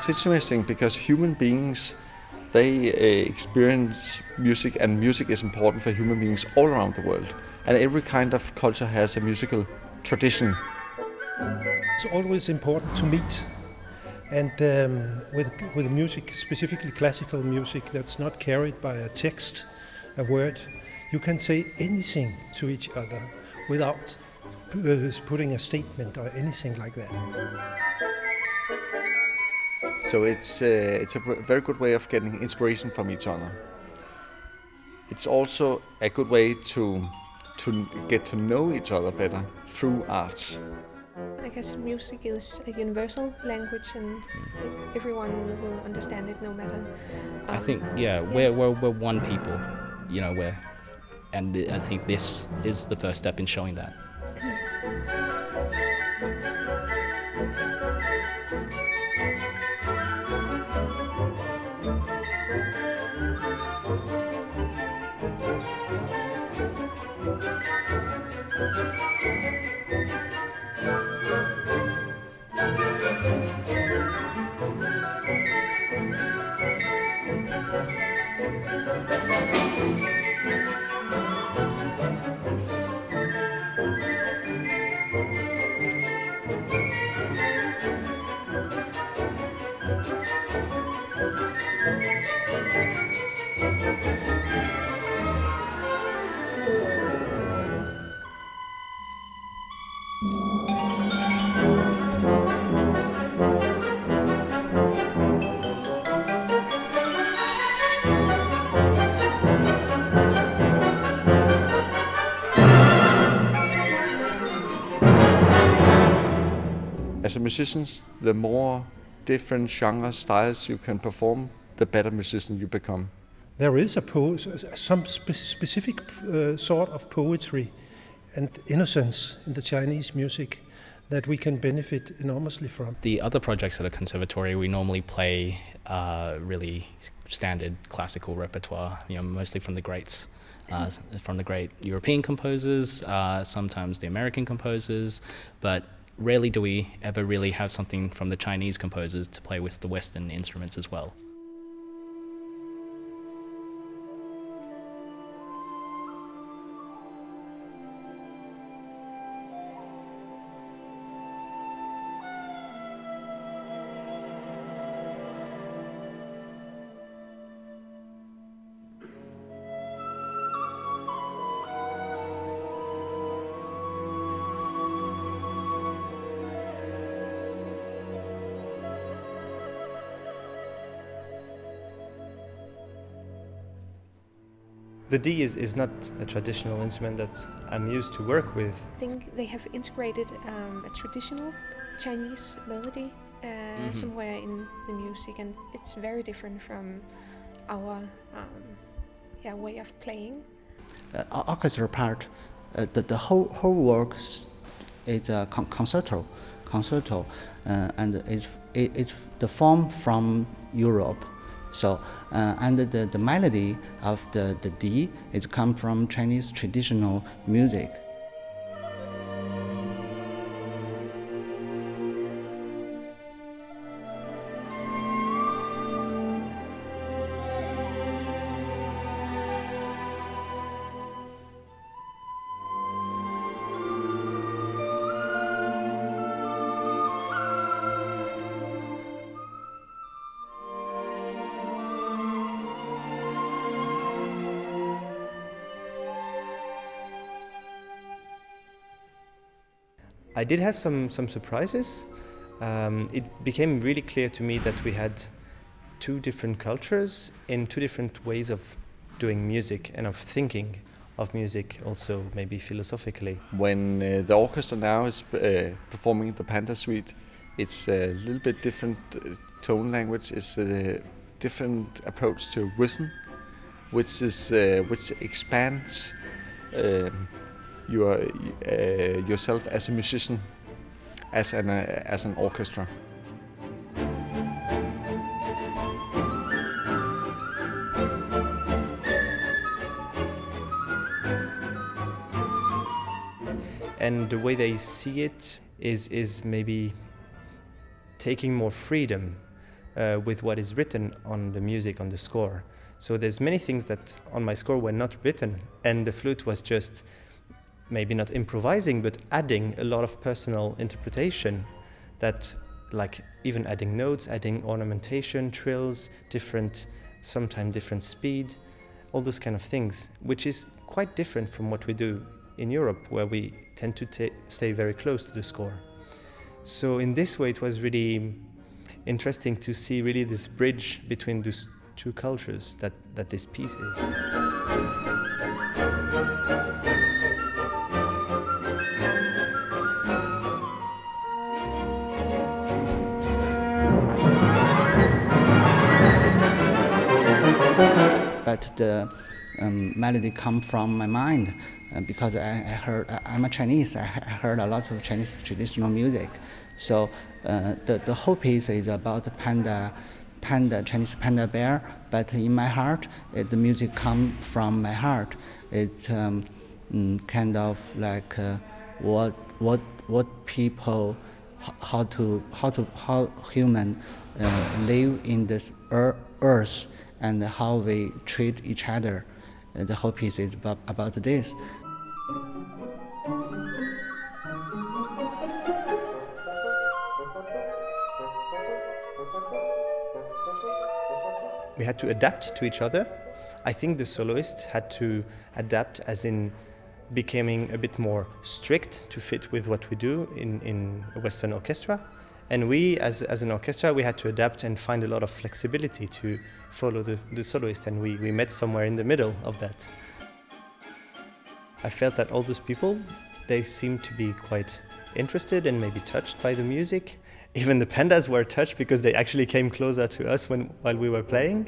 It's interesting because human beings, they experience music, and music is important for human beings all around the world. And every kind of culture has a musical tradition. It's always important to meet, and with music, specifically classical music that's not carried by a text, a word, you can say anything to each other without putting a statement or anything like that. So it's a very good way of getting inspiration from each other. It's also a good way to get to know each other better through arts. I guess music is a universal language, and everyone will understand it no matter. I think we're one people, and I think this is the first step in showing that. As a musician, the more different genre styles you can perform, the better musician you become. There is some specific sort of poetry and innocence in the Chinese music that we can benefit enormously from. The other projects at the conservatory, we normally play really standard classical repertoire, mostly from the greats, from the great European composers, sometimes the American composers, but rarely do we ever really have something from the Chinese composers to play with the Western instruments as well. The D is not a traditional instrument that I'm used to work with. I think they have integrated a traditional Chinese melody somewhere in the music, and it's very different from our way of playing. Orchestra part, the whole work is a concerto, and it's the form from Europe. So, and the melody of the D is come from Chinese traditional music. I did have some surprises. It became really clear to me that we had two different cultures in two different ways of doing music and of thinking of music, also maybe philosophically. When the orchestra now is performing the Panda Suite, it's a little bit different tone language. It's a different approach to rhythm, which expands yourself as a musician, as an orchestra. and the way they see it is maybe taking more freedom with what is written on the music, on the score. So there's many things that on my score were not written, and the flute was just maybe not improvising, but adding a lot of personal interpretation, that like even adding notes, adding ornamentation, trills, sometimes different speed, all those kind of things, which is quite different from what we do in Europe, where we tend to stay very close to the score. So in this way, it was really interesting to see really this bridge between those two cultures that this piece is. But the melody come from my mind because I'm a Chinese. I heard a lot of Chinese traditional music. So the whole piece is about Chinese panda bear. But in my heart, the music come from my heart. It's kind of like what people, how human live in this earth, and how we treat each other. The whole piece is about this. We had to adapt to each other. I think the soloists had to adapt, as in becoming a bit more strict to fit with what we do in a Western orchestra. And we, as an orchestra, we had to adapt and find a lot of flexibility to follow the soloist, and we met somewhere in the middle of that. I felt that all those people, they seemed to be quite interested and maybe touched by the music. Even the pandas were touched because they actually came closer to us while we were playing.